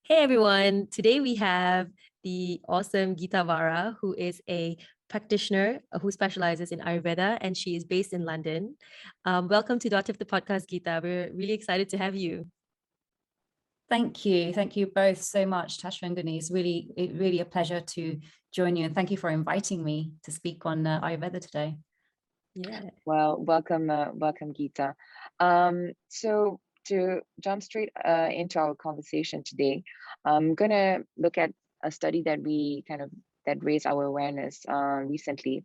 Hey everyone, today we have the awesome Geeta Vara, who is a practitioner who specializes in Ayurveda, and she is based in London. Welcome to Dotiv, the podcast, Geeta. We're really excited to have you. Thank you. Thank you both so much, Tasha and Denise. Really a pleasure to join you. And thank you for inviting me to speak on Ayurveda today. Yeah. Well, welcome, Geeta. So to jump straight into our conversation today, I'm gonna look at a study that that raised our awareness recently,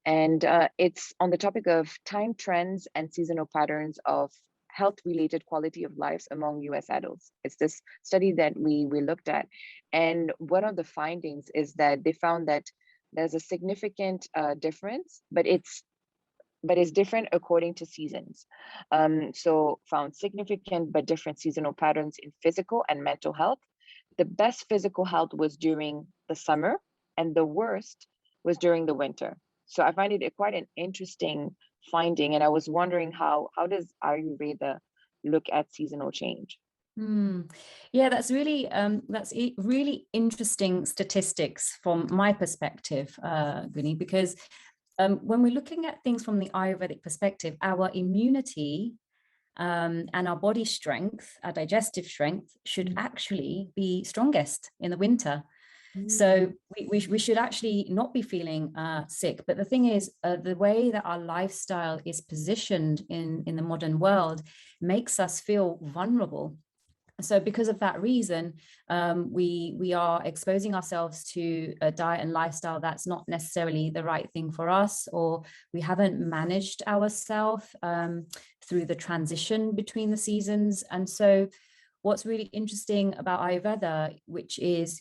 and it's on the topic of time trends and seasonal patterns of health-related quality of lives among U.S. adults. It's this study that we looked at, and one of the findings is that they found that there's a significant difference, but it's different according to seasons. So found significant but different seasonal patterns in physical and mental health. The best physical health was during the summer, and the worst was during the winter. So I find it quite an interesting finding, and I was wondering how does Ayurveda look at seasonal change? Yeah, that's really really interesting statistics from my perspective, Guni, because when we're looking at things from the Ayurvedic perspective, our immunity and our body strength, our digestive strength, should actually be strongest in the winter. So we should actually not be feeling sick. But the thing is, the way that our lifestyle is positioned in the modern world makes us feel vulnerable. So because of that reason, we are exposing ourselves to a diet and lifestyle that's not necessarily the right thing for us, or we haven't managed ourselves through the transition between the seasons. And so what's really interesting about Ayurveda, which is,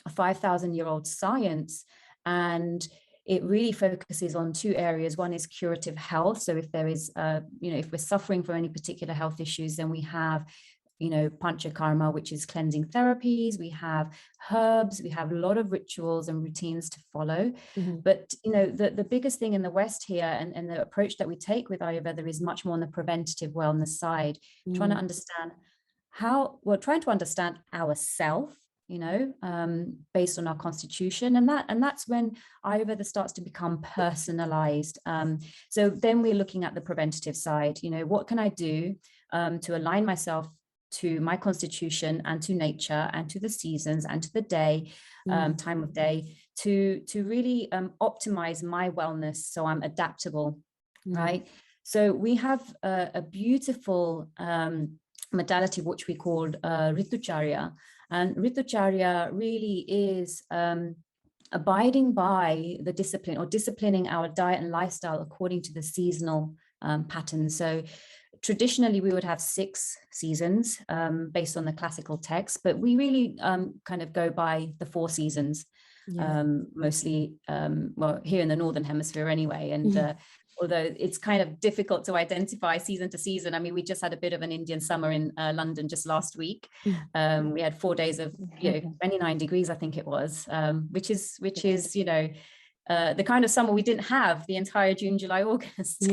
a 5,000-year-old science, and it really focuses on two areas. One is curative health. So if there is, if we're suffering from any particular health issues, then we have panchakarma, which is cleansing therapies. We have herbs. We have a lot of rituals and routines to follow. But, the biggest thing in the West here, and the approach that we take with Ayurveda is much more on the preventative wellness side, trying to understand ourselves, based on our constitution. And that's when Ayurveda starts to become personalized. So then we're looking at the preventative side. What can I do to align myself to my constitution and to nature and to the seasons and to the day, time of day, to really optimize my wellness so I'm adaptable, right? So we have a beautiful modality which we call Ritucharya, and Ritucharya really is abiding by the discipline, or disciplining our diet and lifestyle according to the seasonal patterns. So traditionally, we would have 6 seasons based on the classical text, but we really kind of go by the 4 seasons, mostly, here in the Northern Hemisphere anyway. And although it's kind of difficult to identify season to season, I mean, we just had a bit of an Indian summer in London just last week. We had 4 days of 29 degrees, I think it was, which is the kind of summer we didn't have the entire June, July, August.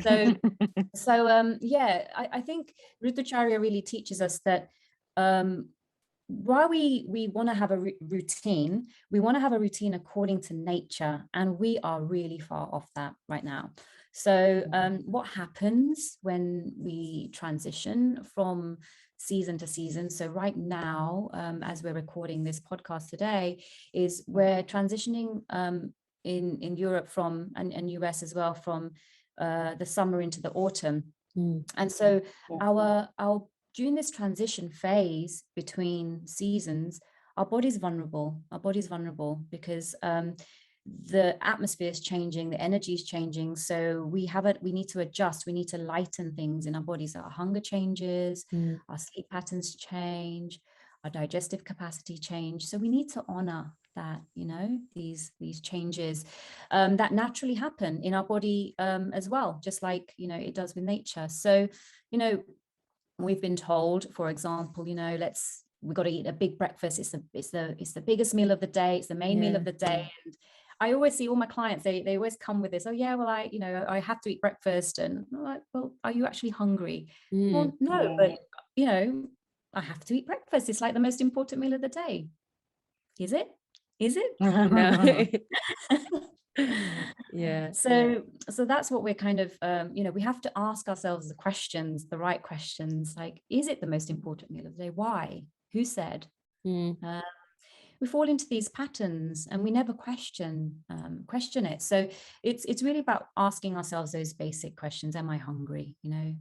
So I think Ritucharya really teaches us that while we want to have a routine, we want to have a routine according to nature, and we are really far off that right now. So what happens when we transition from season to season? So right now, as we're recording this podcast today, is we're transitioning in Europe from, and US as well, from the summer into the autumn. And so our during this transition phase between seasons, our body's vulnerable. Because the atmosphere is changing, the energy is changing. So we need to adjust, we need to lighten things in our bodies. Our hunger changes, our sleep patterns change, our digestive capacity change. So we need to honor that, these changes that naturally happen in our body as well, just like, it does with nature. So, we've been told, for example, we've got to eat a big breakfast. It's the biggest meal of the day. It's the main meal of the day. And I always see all my clients, they always come with this, oh yeah, well, I have to eat breakfast. And I'm like, well, are you actually hungry? Well, no, but I have to eat breakfast. It's like the most important meal of the day. Is it? Is it? No. Yeah. So that's what we're kind of, we have to ask ourselves the questions, the right questions, like, is it the most important meal of the day? Why? Who said? We fall into these patterns and we never question it. So it's really about asking ourselves those basic questions. Am I hungry?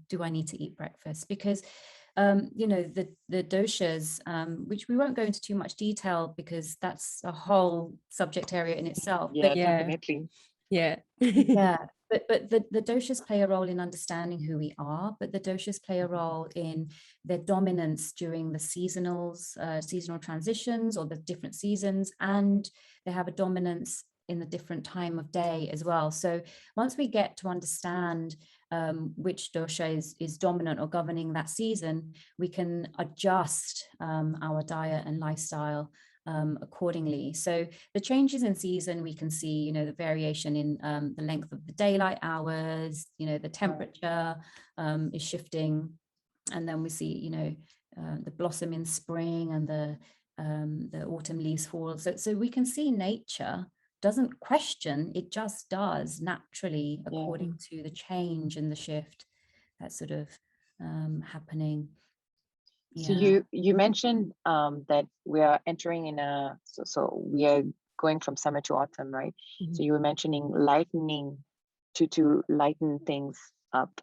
Do I need to eat breakfast? Because the doshas, which we won't go into too much detail because that's a whole subject area in itself. Yeah, But definitely. Yeah. yeah, but the doshas play a role in understanding who we are, but the doshas play a role in their dominance during the seasonal transitions or the different seasons, and they have a dominance in the different time of day as well. So once we get to understand which dosha is dominant or governing that season, we can adjust our diet and lifestyle accordingly. So the changes in season, we can see, the variation in the length of the daylight hours, the temperature is shifting. And then we see, the blossom in spring and the autumn leaves fall. So we can see nature doesn't question, it just does naturally according to the change and the shift that's sort of happening. So you mentioned that we are entering in so we are going from summer to autumn, right? So you were mentioning lightening to lighten things up.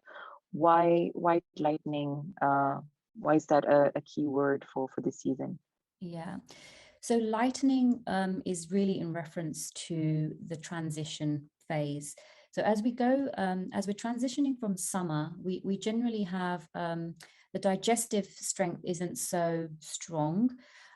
Why lightening? Why is that a key word for the season? Yeah. So lightening is really in reference to the transition phase. So as we go, as we're transitioning from summer, we generally have the digestive strength isn't so strong.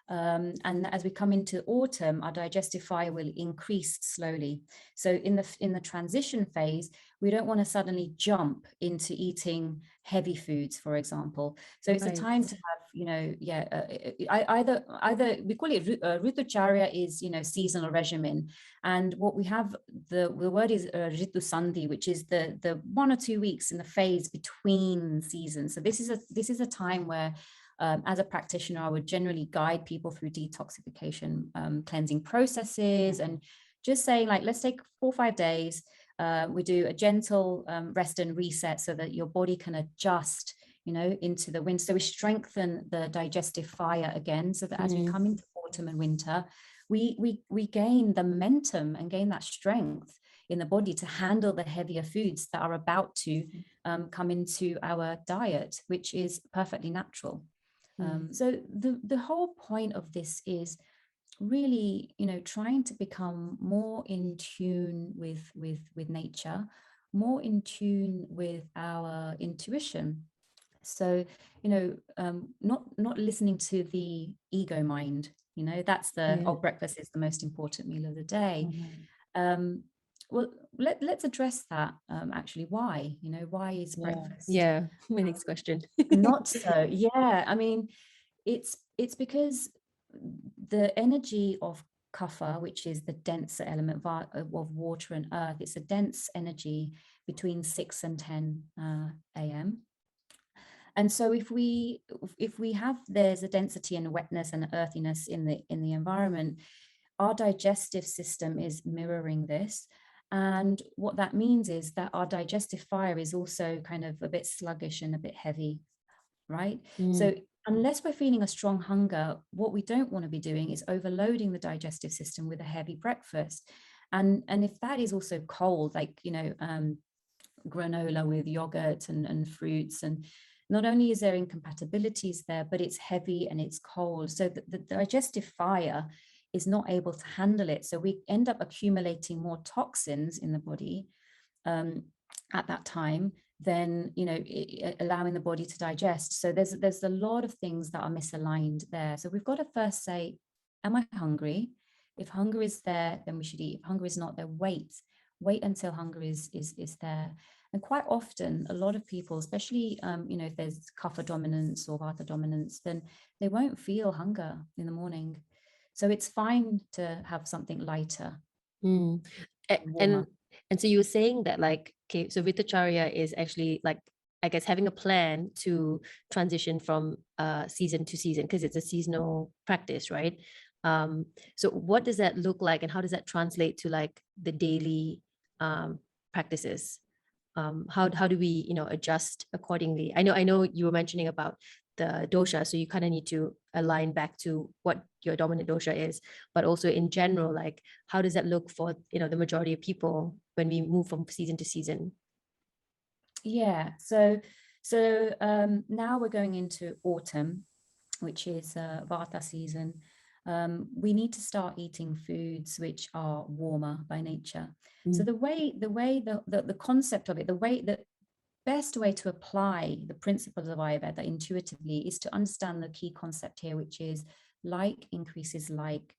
And as we come into autumn, our digestive fire will increase slowly. So in the transition phase, we don't want to suddenly jump into eating heavy foods, for example. So it's a time to have, either we call it Ritucharya is, seasonal regimen. And what we have, the word is Ritu Sandhi, which is the 1 or 2 weeks in the phase between seasons. So this is a time where as a practitioner, I would generally guide people through detoxification, cleansing processes, and just saying, like, let's take 4 or 5 days. We do a gentle rest and reset so that your body can adjust, into the winter. So we strengthen the digestive fire again, so that as we come into autumn and winter, we gain the momentum and gain that strength in the body to handle the heavier foods that are about to come into our diet, which is perfectly natural. So the whole point of this is really, trying to become more in tune with nature, more in tune with our intuition. So, not listening to the ego mind, that's breakfast is the most important meal of the day. Well, let's address that. Actually, why? Why is breakfast? Yeah, my next question. Not so. Yeah, I mean, it's because the energy of kapha, which is the denser element of water and earth, it's a dense energy between 6 and 10 a.m. And so if we have, there's a density and wetness and earthiness in the environment, our digestive system is mirroring this. And what that means is that our digestive fire is also kind of a bit sluggish and a bit heavy, right? So unless we're feeling a strong hunger, what we don't want to be doing is overloading the digestive system with a heavy breakfast. And if that is also cold, like, granola with yogurt and fruits, and not only is there incompatibilities there, but it's heavy and it's cold. So the digestive fire is not able to handle it. So we end up accumulating more toxins in the body at that time than, allowing the body to digest. So there's a lot of things that are misaligned there. So we've got to first say, am I hungry? If hunger is there, then we should eat. If hunger is not there, wait until hunger is there. And quite often, a lot of people, especially, if there's kapha dominance or vata dominance, then they won't feel hunger in the morning. So it's fine to have something lighter. And so you were saying that, like, okay, so Vitacharya is actually like I guess, having a plan to transition from season to season, because it's a seasonal practice, right? So what does that look like, and how does that translate to like the daily practices? How do we, adjust accordingly? I know you were mentioning about the dosha, so you kind of need to align back to what your dominant dosha is, but also in general, like how does that look for the majority of people when we move from season to season? Yeah, so now we're going into autumn, which is Vata season. We need to start eating foods which are warmer by nature. So the concept of it, the best way to apply the principles of Ayurveda intuitively is to understand the key concept here, which is like increases like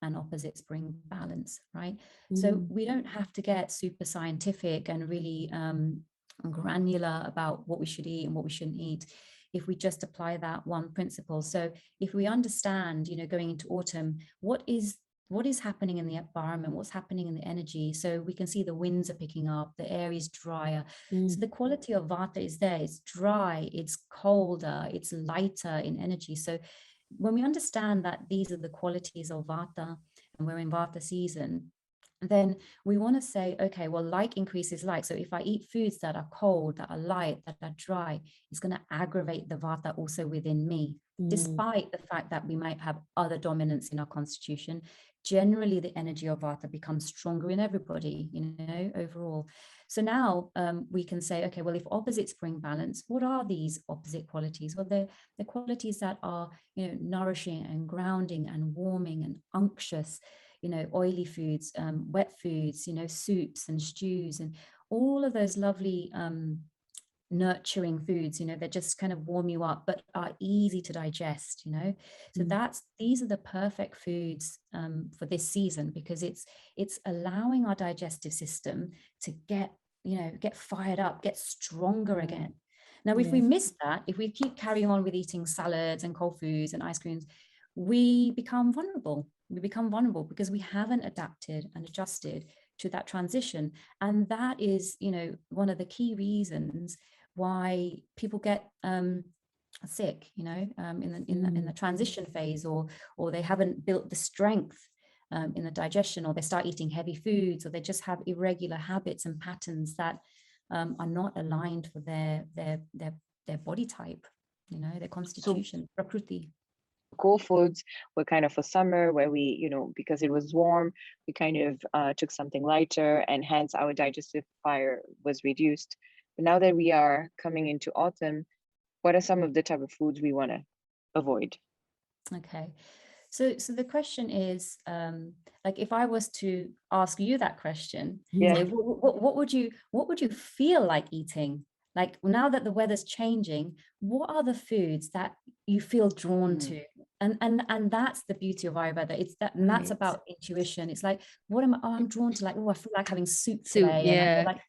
and opposites bring balance, right? So we don't have to get super scientific and really granular about what we should eat and what we shouldn't eat if we just apply that one principle. So if we understand, going into autumn, what is happening in the environment, what's happening in the energy, so we can see the winds are picking up, the air is drier. So the quality of Vata is there, it's dry, it's colder, it's lighter in energy. So when we understand that these are the qualities of Vata and we're in Vata season, then we want to say, okay, well, like increases like. So if I eat foods that are cold, that are light, that are dry, it's going to aggravate the Vata also within me, despite the fact that we might have other dominants in our constitution. Generally, the energy of Vata becomes stronger in everybody, overall. So now we can say, okay, well, if opposites bring balance, what are these opposite qualities? Well, they're qualities that are, nourishing and grounding and warming and unctuous, oily foods, wet foods, soups and stews and all of those lovely nurturing foods, that just kind of warm you up, but are easy to digest, So these are the perfect foods for this season, because it's allowing our digestive system to get fired up, get stronger again. Now, if we miss that, if we keep carrying on with eating salads and cold foods and ice creams, we become vulnerable. We become vulnerable because we haven't adapted and adjusted to that transition. And that is, one of the key reasons why people get sick, in the transition phase, or they haven't built the strength in the digestion, or they start eating heavy foods, or they just have irregular habits and patterns that are not aligned for their body type, their constitution, prakriti. Cold foods were kind of for summer, where we, because it was warm, we kind of took something lighter, and hence our digestive fire was reduced. But now that we are coming into autumn, what are some of the type of foods we want to avoid? Okay, so the question is, like, if I was to ask you that question, say, what would you feel like eating? Like, now that the weather's changing, what are the foods that you feel drawn to? And that's the beauty of Ayurveda. It's that, and that's about intuition. It's like, I'm drawn to, like, I feel like having soup today. And I feel like,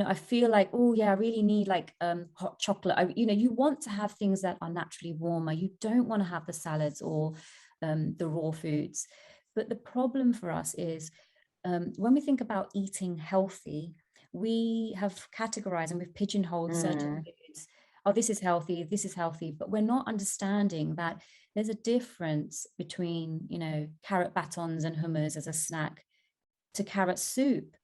I feel like, I really need like hot chocolate. You want to have things that are naturally warmer. You don't want to have the salads or the raw foods. But the problem for us is when we think about eating healthy, we have categorized and we've pigeonholed certain foods. Oh, this is healthy, but we're not understanding that there's a difference between, carrot batons and hummus as a snack to carrot soup.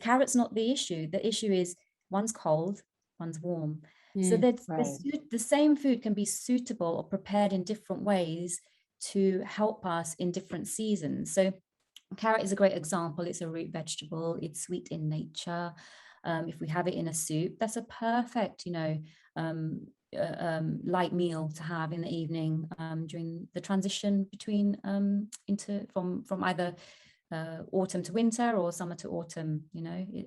Carrot's not the issue. The issue is one's cold, one's warm. So the same food can be suitable or prepared in different ways to help us in different seasons. So carrot is a great example. It's a root vegetable. It's sweet in nature. If we have it in a soup, that's a perfect, light meal to have in the evening during the transition between from either autumn to winter or summer to autumn,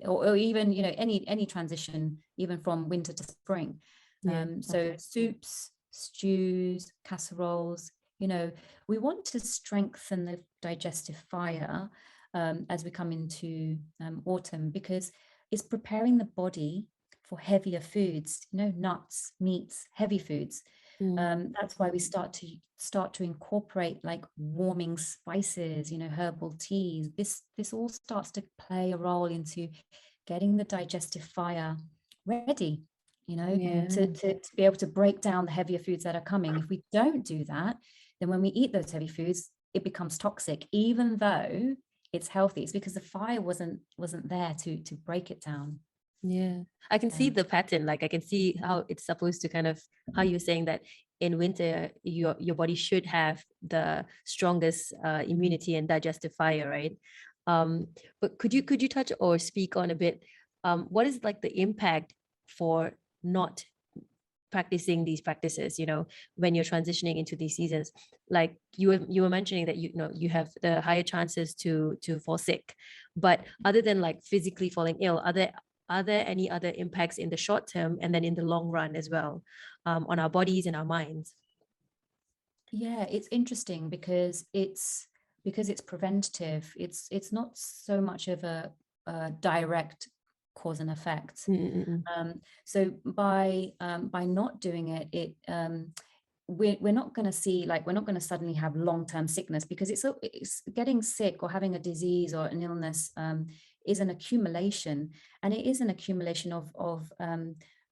or even any transition, even from winter to spring. So soups, stews, casseroles. We want to strengthen the digestive fire as we come into autumn, because it's preparing the body for heavier foods, nuts, meats, heavy foods. That's why we start to incorporate like warming spices, herbal teas. This all starts to play a role into getting the digestive fire ready you know, Yeah. to be able to break down the heavier foods that are coming. If we don't do that, then when we eat those heavy foods, it becomes toxic, even though it's healthy. It's because the fire wasn't there to break it down. Yeah, I can see Yeah. the pattern. Like I can see how it's supposed to kind of, how you're saying that in winter your body should have the strongest immunity and digestive fire, right? But could you touch or speak on a bit, what is like the impact for not practicing these practices, you know, when you're transitioning into these seasons? Like you were mentioning that, you know, you have the higher chances to fall sick, but other than like physically falling ill, are there any other impacts in the short term and then in the long run as well, on our bodies and our minds? Yeah, it's interesting because it's preventative. It's not so much of a direct cause and effect. So by not doing it, we're not going to see, like, we're not going to suddenly have long-term sickness, because it's getting sick or having a disease or an illness is an accumulation, and it is an accumulation of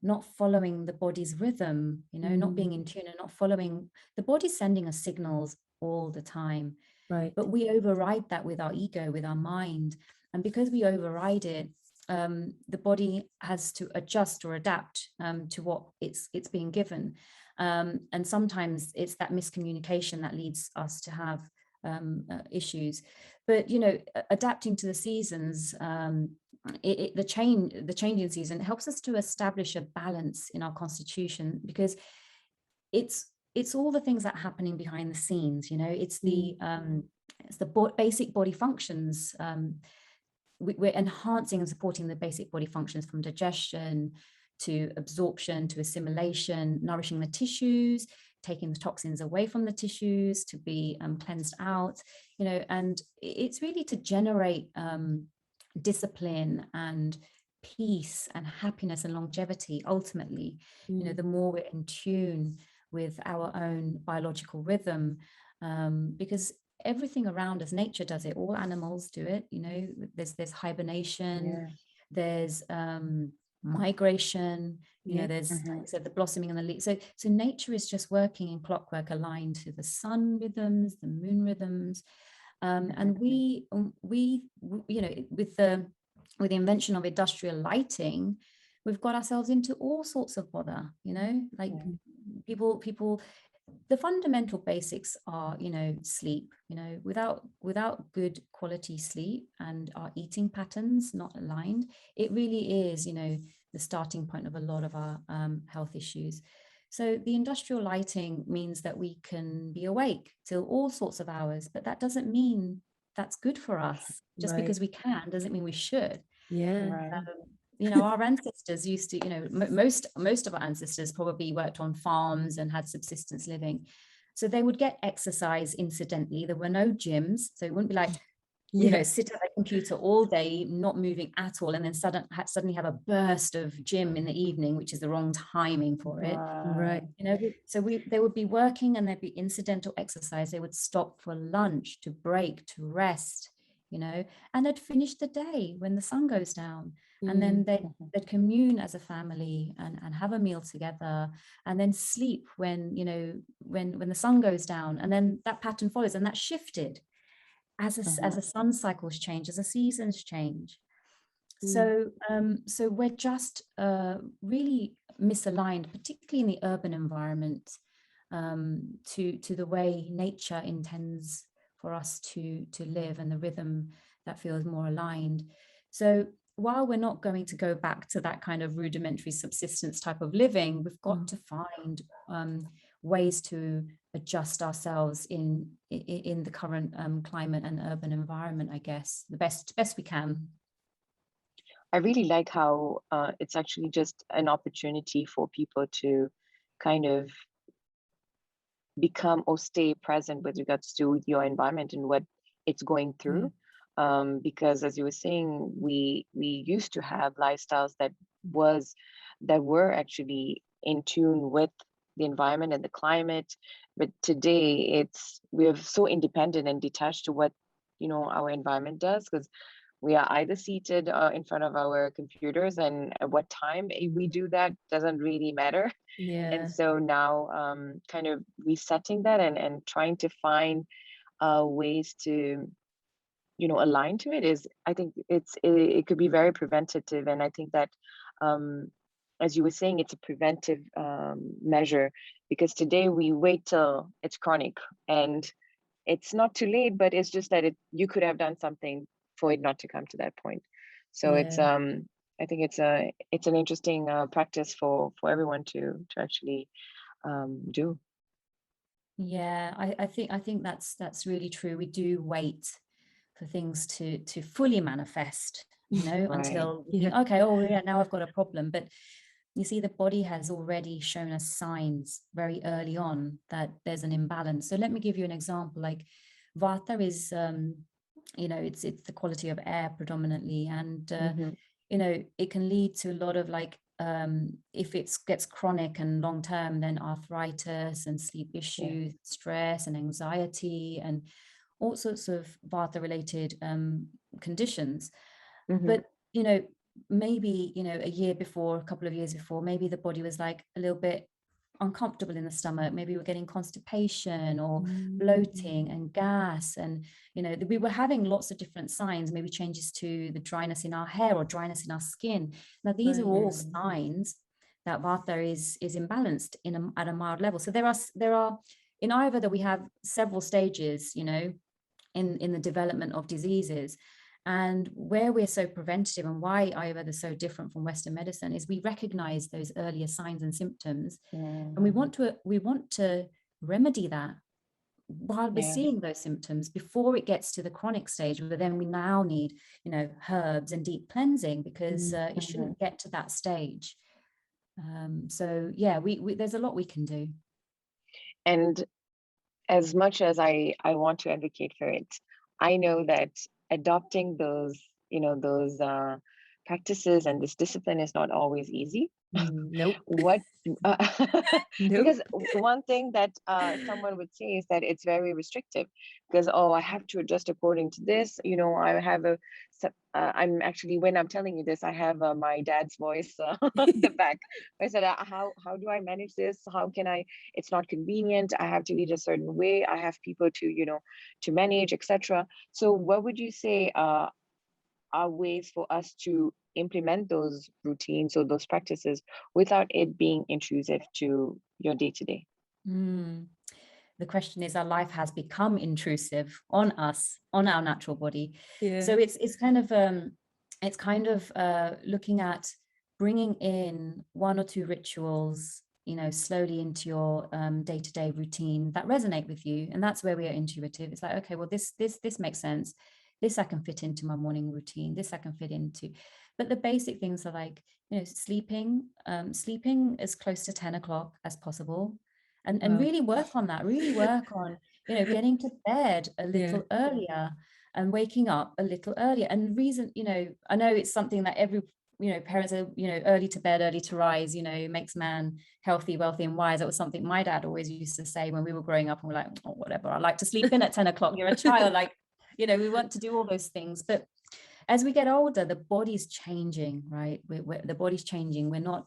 not following the body's rhythm, you know, not being in tune and not following the body's sending us signals all the time. Right. But we override that with our ego, with our mind, and because we override it, the body has to adjust or adapt to what it's being given. And sometimes it's that miscommunication that leads us to have issues. But, you know, adapting to the seasons, the changing season helps us to establish a balance in our constitution, because it's all the things that are happening behind the scenes, you know, it's the basic body functions. We're enhancing and supporting the basic body functions, from digestion to absorption to assimilation, nourishing the tissues, taking the toxins away from the tissues to be cleansed out, you know, and it's really to generate discipline and peace and happiness and longevity. Ultimately, you know, the more we're in tune with our own biological rhythm, because everything around us, nature does it, all animals do it, you know, there's hibernation, there's migration, you know, there's like I said, the blossoming and the leaf. So nature is just working in clockwork, aligned to the sun rhythms, the moon rhythms, and we you know, with the invention of industrial lighting, we've got ourselves into all sorts of bother, you know, like people the fundamental basics are, you know, sleep, you know, without good quality sleep and our eating patterns not aligned, it really is, you know, the starting point of a lot of our health issues. So the industrial lighting means that we can be awake till all sorts of hours, but that doesn't mean that's good for us. Just because we can doesn't mean we should. You know, our ancestors used to, you know, most of our ancestors probably worked on farms and had subsistence living. So they would get exercise incidentally. There were no gyms. So it wouldn't be like, you know, sit at a computer all day, not moving at all, and then suddenly have a burst of gym in the evening, which is the wrong timing for it. Right. You know, so they would be working and there'd be incidental exercise. They would stop for lunch, to break, to rest, you know, and they'd finish the day when the sun goes down. And then they'd commune as a family and have a meal together, and then sleep when, you know, when the sun goes down, and then that pattern follows, and that shifted as the sun cycles change, as the seasons change. So so we're just really misaligned, particularly in the urban environment, to the way nature intends for us to live, and the rhythm that feels more aligned. So while we're not going to go back to that kind of rudimentary subsistence type of living, we've got to find ways to adjust ourselves in the current climate and urban environment, I guess, the best we can. I really like how it's actually just an opportunity for people to kind of become or stay present with regards to your environment and what it's going through. Because as you were saying, we used to have lifestyles that were actually in tune with the environment and the climate, but today we're so independent and detached to what, you know, our environment does, because we are either seated in front of our computers, and at what time we do that doesn't really matter. Yeah. And so now kind of resetting that and trying to find ways to, you know, align to it is, I think it could be very preventative. And I think that as you were saying, it's a preventive measure, because today we wait till it's chronic, and it's not too late, but it's just that you could have done something for it not to come to that point. So Yeah. it's I think it's an interesting practice for everyone to actually do. Yeah, I think that's really true. We do wait for things to fully manifest, you know, Right. until we think, okay, oh yeah, now I've got a problem. But you see, the body has already shown us signs very early on that there's an imbalance. So let me give you an example. Like Vata is, you know, it's the quality of air predominantly, and you know, it can lead to a lot of like, if it gets chronic and long term, then arthritis and sleep issues, stress and anxiety, and all sorts of Vata related conditions. But, you know, maybe, you know, a couple of years before, maybe the body was like a little bit uncomfortable in the stomach. Maybe we're getting constipation or bloating and gas. And, you know, we were having lots of different signs, maybe changes to the dryness in our hair or dryness in our skin. Now, these are all signs that Vata is imbalanced at a mild level. So there are in Ayurveda, we have several stages, you know, in the development of diseases. And where we're so preventative, and why Ayurveda is so different from Western medicine, is we recognize those earlier signs and symptoms, and we want to remedy that while we're seeing those symptoms before it gets to the chronic stage. But then we now need, you know, herbs and deep cleansing, because it shouldn't get to that stage. So yeah, we there's a lot we can do. And as much as I want to advocate for it, I know that adopting those, you know, those practices and this discipline is not always easy. Nope. What? Nope. Because one thing that someone would say is that it's very restrictive, because, oh, I have to adjust according to this. You know, I have I'm actually, when I'm telling you this, I have my dad's voice on the back. I said, how do I manage this? How can I? It's not convenient. I have to eat a certain way. I have people to, you know, to manage, etc. So what would you say are ways for us to implement those routines or those practices without it being intrusive to your day-to-day? The question is, our life has become intrusive on us, on our natural body. Yeah. So it's kind of looking at bringing in one or two rituals, you know, slowly into your day-to-day routine that resonate with you. And that's where we are intuitive. It's like, okay, well, this makes sense. This I can fit into my morning routine. This I can fit into. But the basic things are like, you know, sleeping as close to 10 o'clock as possible. And really work on that, really work on, you know, getting to bed a little earlier and waking up a little earlier. And reason, you know, I know it's something that every, you know, parents are, you know, early to bed, early to rise, you know, makes man healthy, wealthy and wise. That was something my dad always used to say when we were growing up, and we're like, oh, whatever, I like to sleep in at 10 o'clock. You're a child, like, you know, we want to do all those things. But as we get older, the body's changing, right? The body's changing. We're not,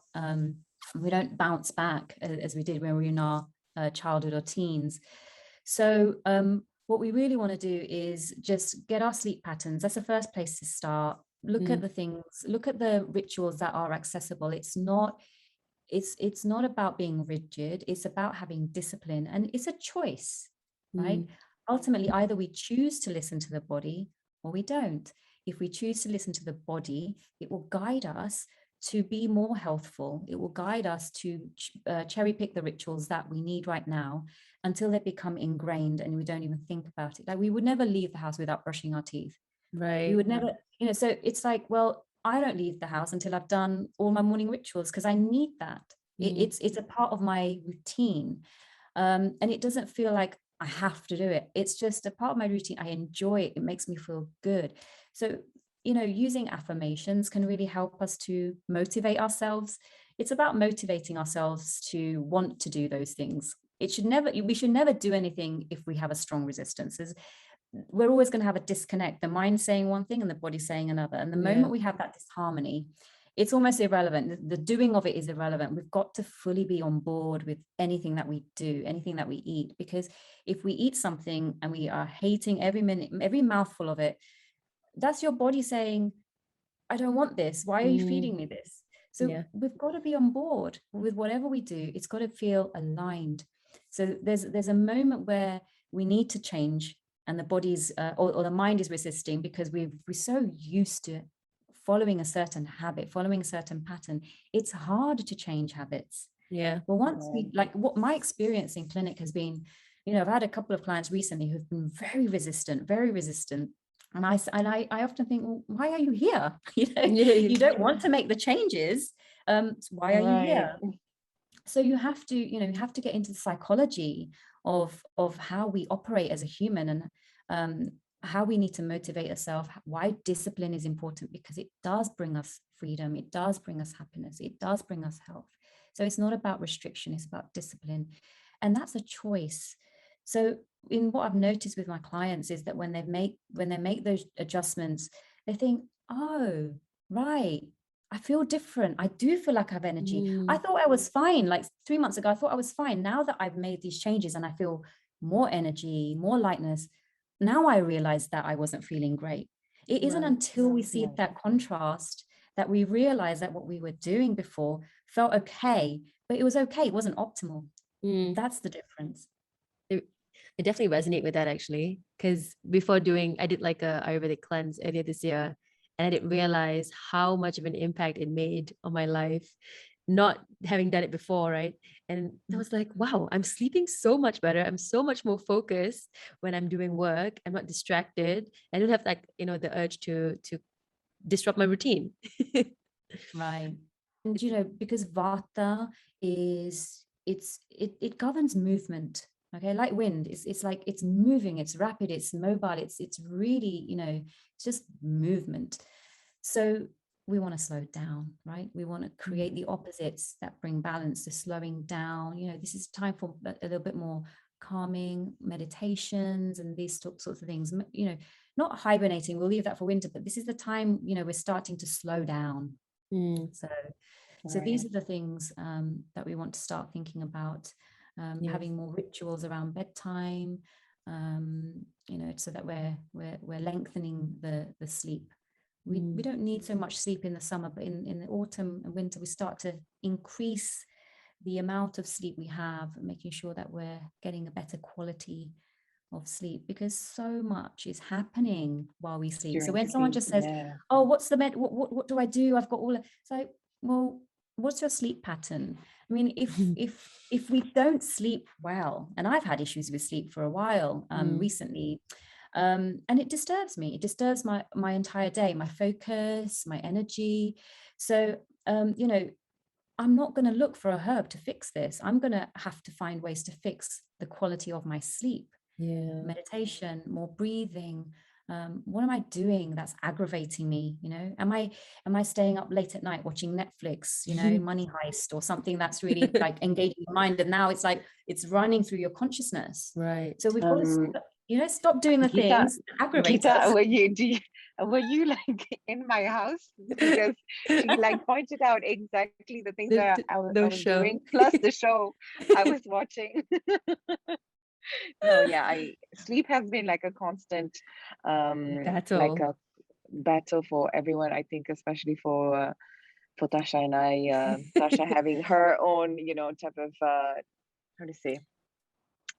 we don't bounce back as we did when we were in our childhood or teens. So what we really want to do is just get our sleep patterns. That's the first place to start. Look at the things, look at the rituals that are accessible. It's not about being rigid. It's about having discipline, and it's a choice, right? Ultimately, either we choose to listen to the body or we don't. If we choose to listen to the body, it will guide us to be more healthful. It will guide us to cherry pick the rituals that we need right now until they become ingrained and we don't even think about it. Like, we would never leave the house without brushing our teeth. Right. We would never, you know, so it's like, well, I don't leave the house until I've done all my morning rituals, because I need that. It's a part of my routine. And it doesn't feel like I have to do it. It's just a part of my routine. I enjoy it. It makes me feel good. So, you know, using affirmations can really help us to motivate ourselves. It's about motivating ourselves to want to do those things. We should never do anything if we have a strong resistance. we're always going to have a disconnect, the mind saying one thing and the body saying another. And the moment we have that disharmony, it's almost irrelevant. The doing of it is irrelevant. We've got to fully be on board with anything that we do, anything that we eat, because if we eat something and we are hating every minute, every mouthful of it, that's your body saying, I don't want this. Why are you feeding me this? So we've got to be on board with whatever we do. It's got to feel aligned. So there's a moment where we need to change, and the body's or the mind is resisting, because we're so used to following a certain habit, following a certain pattern. It's hard to change habits. Yeah. Well, once we, like, what my experience in clinic has been, I've had a couple of clients recently who've been very resistant. And I often think, well, why are you here? You don't want to make the changes. So why are you here? So you have to, you have to get into the psychology of how we operate as a human, and how we need to motivate ourselves, why discipline is important, because it does bring us freedom, it does bring us happiness, it does bring us health. So it's not about restriction, it's about discipline. And that's a choice. So in what I've noticed with my clients is that when they make those adjustments, they think, oh, right, I feel different. I do feel like I have energy. I thought I was fine. Like 3 months ago, I thought I was fine. Now that I've made these changes and I feel more energy, more lightness, now I realize that I wasn't feeling great. It isn't until we see that contrast that we realize that what we were doing before felt okay, but it was okay. It wasn't optimal. That's the difference. I definitely resonate with that, actually, because before I did like a Ayurvedic cleanse earlier this year, and I didn't realize how much of an impact it made on my life, not having done it before, right? And I was like, wow, I'm sleeping so much better. I'm so much more focused when I'm doing work. I'm not distracted. I don't have like, the urge to disrupt my routine. Right. And because Vata it governs movement. Okay, like wind, it's like it's moving, it's rapid, it's mobile, it's really, it's just movement. So we want to slow down, right? We want to create the opposites that bring balance, the slowing down. This is time for a little bit more calming meditations and these sorts of things. Not hibernating, we'll leave that for winter, but this is the time, we're starting to slow down. So these are the things that we want to start thinking about. Having more rituals around bedtime, so that we're lengthening the sleep. We don't need so much sleep in the summer, but in the autumn and winter, we start to increase the amount of sleep we have, making sure that we're getting a better quality of sleep, because so much is happening while we sleep. So when someone just says, oh, what's the what do I do? I've got all it's like, well, what's your sleep pattern? I mean, if we don't sleep well, and I've had issues with sleep for a while recently, and it disturbs me. It disturbs my entire day, my focus, my energy. So, I'm not going to look for a herb to fix this. I'm going to have to find ways to fix the quality of my sleep. Meditation, more breathing. What am I doing that's aggravating me? Am I staying up late at night watching Netflix, Money Heist or something that's really like engaging your mind, and now it's like it's running through your consciousness, right? So we've got to stop doing the things that aggravate us. Were you like in my house? Because she like pointed out exactly the things that I was doing, plus the show I was watching. No, sleep has been like a constant battle. Like a battle for everyone, I think, especially for Tasha and I. Tasha having her own, type of how to say,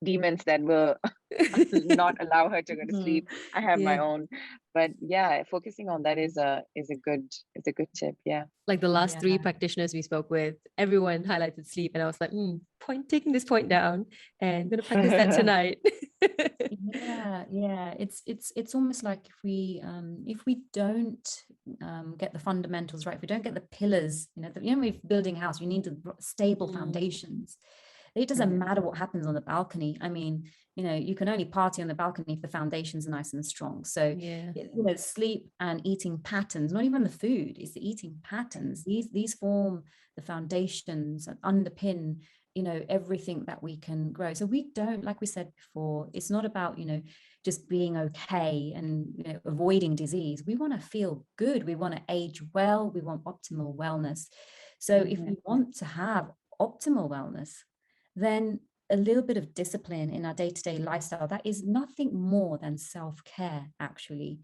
demons that will not allow her to go to sleep. I have my own, but focusing on that is a good tip. Like the last 3 practitioners we spoke with, everyone highlighted sleep, and I was like, taking this point down, and I'm gonna practice that tonight. It's almost like if we don't get the fundamentals right, if we don't get the pillars, we're building a house, we need stable foundations. It doesn't matter what happens on the balcony. I mean, you can only party on the balcony if the foundations are nice and strong. So, sleep and eating patterns, not even the food, it's the eating patterns. These form the foundations and underpin you know, everything that we can grow. So we don't, like we said before, it's not about, you know, just being okay and, you know, avoiding disease. We want to feel good. We want to age well. We want optimal wellness. So if we want to have optimal wellness, then a little bit of discipline in our day-to-day lifestyle, that is nothing more than self-care, actually,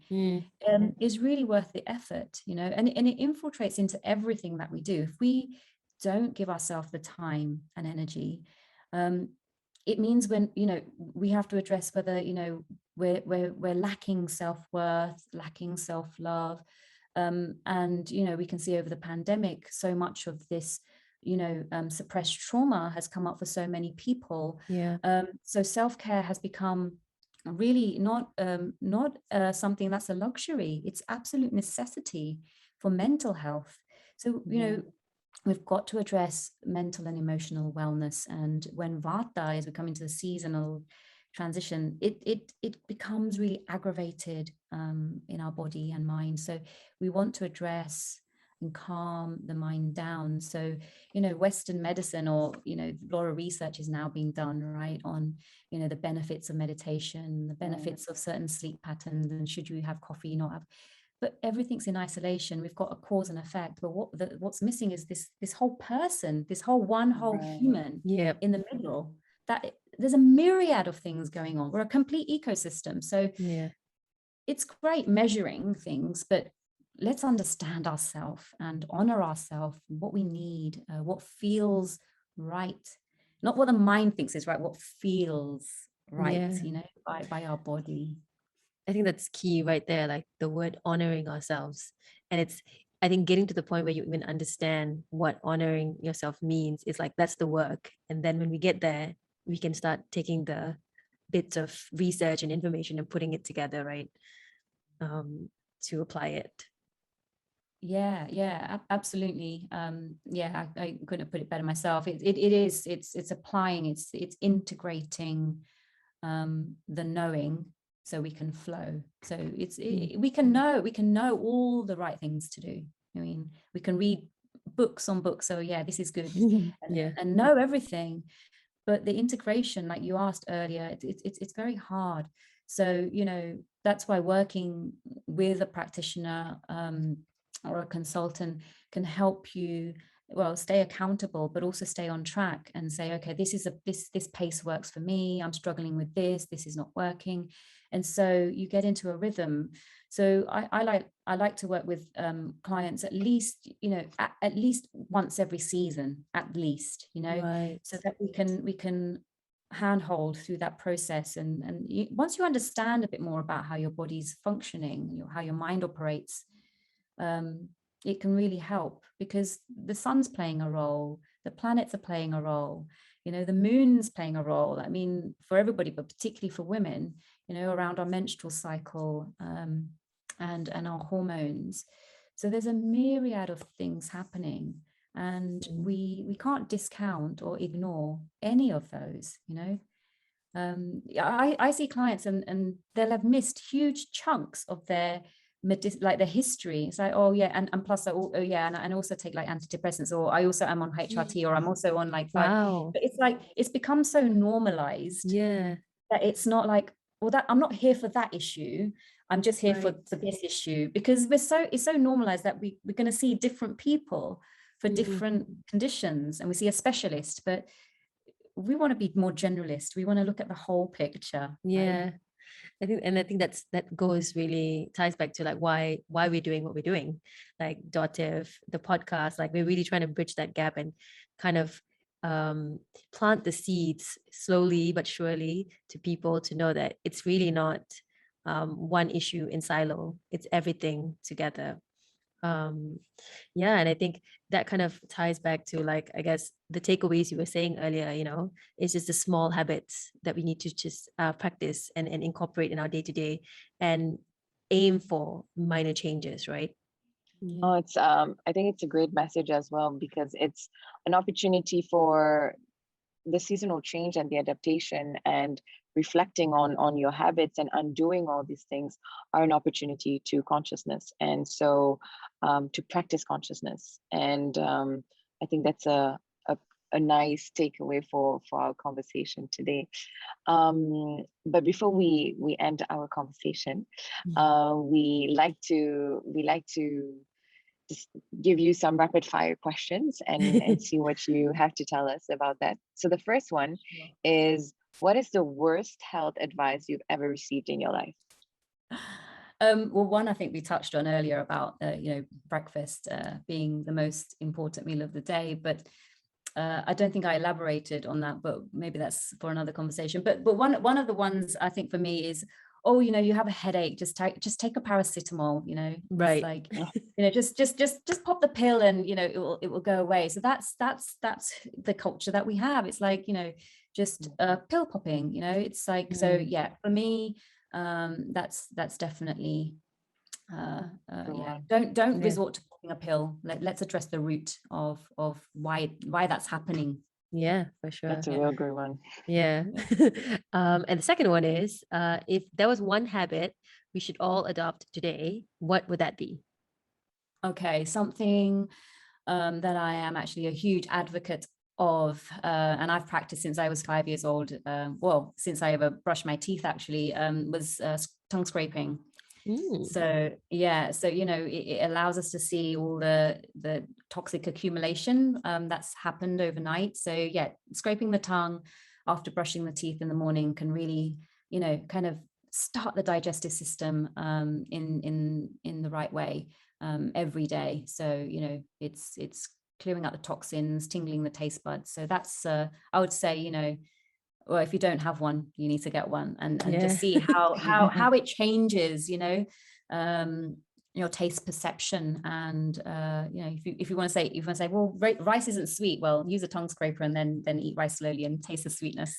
is really worth the effort, you know, and it infiltrates into everything that we do. If we don't give ourselves the time and energy, it means when, you know, we have to address whether, you know, we're lacking self-worth, lacking self-love. And, you know, we can see over the pandemic, so much of this, you know, suppressed trauma has come up for so many people. So self-care has become really not something that's a luxury. It's absolute necessity for mental health. So, you know, we've got to address mental and emotional wellness. And when Vata, as we come into the seasonal transition, it becomes really aggravated in our body and mind. So we want to address and calm the mind down. So, you know, Western medicine, or, you know, a lot of research is now being done, right, on, you know, the benefits of meditation, the benefits of certain sleep patterns, and should you have coffee, not have. But everything's in isolation. We've got a cause and effect, but what's missing is this whole person, this whole human in the middle. That there's a myriad of things going on. We're a complete ecosystem. So it's great measuring things, but let's understand ourselves and honor ourselves, what we need, what feels right, not what the mind thinks is right, what feels right, you know, by our body. I think that's key right there, like the word honoring ourselves. And it's, I think, getting to the point where you even understand what honoring yourself means is like, that's the work. And then when we get there, we can start taking the bits of research and information and putting it together, right, to apply it. Yeah, absolutely. I couldn't have put it better myself. It's applying, it's integrating the knowing, so we can flow. So we can know all the right things to do. I mean, we can read books on books. So yeah, this is good, and know everything. But the integration, like you asked earlier, it's very hard. So, you know, that's why working with a practitioner or a consultant can help you, well, stay accountable, but also stay on track and say, okay, this pace works for me. I'm struggling with this is not working. And so you get into a rhythm. So I like to work with clients at least, you know, at least once every season, at least, you know, so that we can handhold through that process. And once you understand a bit more about how your body's functioning, how your mind operates, it can really help, because the sun's playing a role, the planets are playing a role, you know, the moon's playing a role. I mean, for everybody, but particularly for women, you know, around our menstrual cycle and our hormones. So there's a myriad of things happening, and we can't discount or ignore any of those, you know. I see clients and they'll have missed huge chunks of their like the history. It's like, oh yeah, and plus and I also take like antidepressants, or I also am on HRT, or I'm also on like but it's like it's become so normalized that it's not like, well, that I'm not here for that issue, I'm just here for this issue, because it's so normalized that we're going to see different people for different conditions, and we see a specialist, but we want to be more generalist. We want to look at the whole picture. Right? I think that ties back to like why we're doing what we're doing, like Dotiv, the podcast. Like we're really trying to bridge that gap and kind of plant the seeds slowly but surely to people to know that it's really not one issue in silo. It's everything together. And I think that kind of ties back to, like, I guess the takeaways you were saying earlier, you know, it's just the small habits that we need to just practice and incorporate in our day-to-day and aim for minor changes, right? Oh, it's I think it's a great message as well, because it's an opportunity for the seasonal change and the adaptation, and reflecting on your habits and undoing all these things are an opportunity to consciousness, and so to practice consciousness. And I think that's a a nice takeaway for our conversation today. But before we end our conversation, we like to just give you some rapid fire questions and see what you have to tell us about that. So the first one is, what is the worst health advice you've ever received in your life? Well, one I think we touched on earlier about breakfast being the most important meal of the day, but I don't think I elaborated on that, but maybe that's for another conversation. But one of the ones I think for me is, you have a headache, just take a paracetamol, right? Like, just pop the pill and it will go away. So that's the culture that we have. It's like, just pill popping, it's like, so yeah, for me, that's definitely don't resort to popping a pill. Let's address the root of why that's happening. Yeah, for sure. That's a real good one. Yeah. And the second one is, if there was one habit we should all adopt today, what would that be? Okay, something that I am actually a huge advocate of, and I've practiced since I was 5 years old. Well, since I ever brushed my teeth, actually, was tongue scraping. So yeah, so it allows us to see all the toxic accumulation that's happened overnight. So yeah, scraping the tongue after brushing the teeth in the morning can really kind of start the digestive system in the right way every day. So it's clearing out the toxins, tingling the taste buds. So that's I would say well, if you don't have one, you need to get one and just see how it changes, your taste perception. And if you want to say, well, rice isn't sweet, well, use a tongue scraper and then eat rice slowly and taste the sweetness.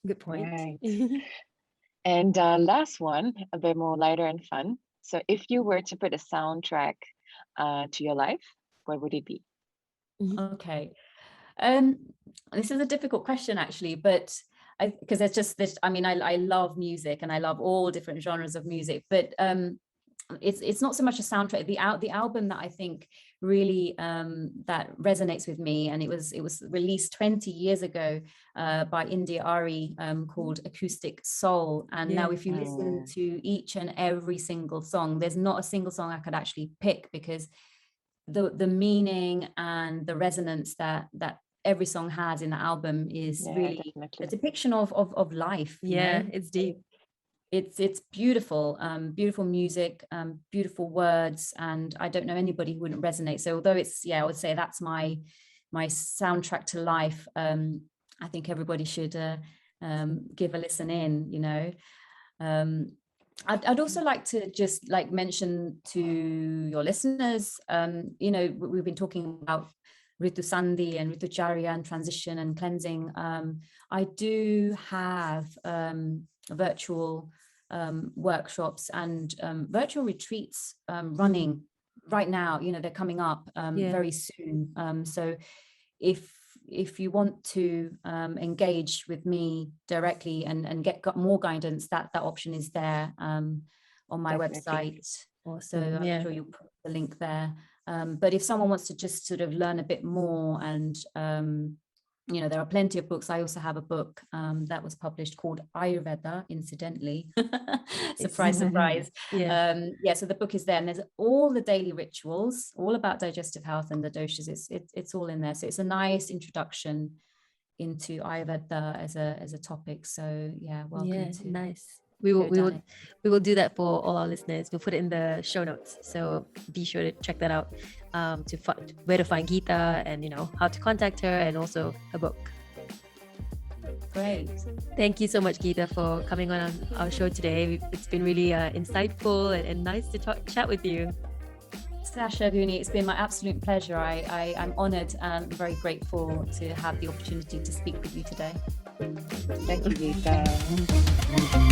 Good point. Right. And last one, a bit more lighter and fun. So if you were to put a soundtrack to your life, what would it be? Okay. This is a difficult question, actually, but because there's just this, I love music and I love all different genres of music, but it's not so much a soundtrack. The album that I think really that resonates with me, and it was released 20 years ago by India Ari, called Acoustic Soul. And now if you listen to each and every single song, there's not a single song I could actually pick, because the meaning and the resonance that every song has in the album is really definitely a depiction of life. It's deep. It's beautiful, beautiful music, beautiful words, and I don't know anybody who wouldn't resonate. So although I would say that's my soundtrack to life, I think everybody should give a listen in. I'd also like to just mention to your listeners, we've been talking about Ritu Sandhi and Ritu Charya and transition and cleansing. I do have virtual workshops and virtual retreats running right now. They're coming up very soon. So if you want to engage with me directly and get more guidance, that option is there on my website. So I'm sure you'll put the link there. But if someone wants to just sort of learn a bit more, and there are plenty of books. I also have a book that was published called Ayurveda, incidentally. Surprise. So the book is there, and there's all the daily rituals, all about digestive health and the doshas. It's all in there. So it's a nice introduction into Ayurveda as a topic. So welcome to. Nice. We will do that for all our listeners. We'll put it in the show notes, so be sure to check that out, where to find Geeta, and how to contact her, and also her book. Great. Thank you so much, Geeta, for coming on our show today. It's been really insightful and nice to chat with you. Sasha, Guni, it's been my absolute pleasure. I'm honored and very grateful to have the opportunity to speak with you today. Thank you, Geeta.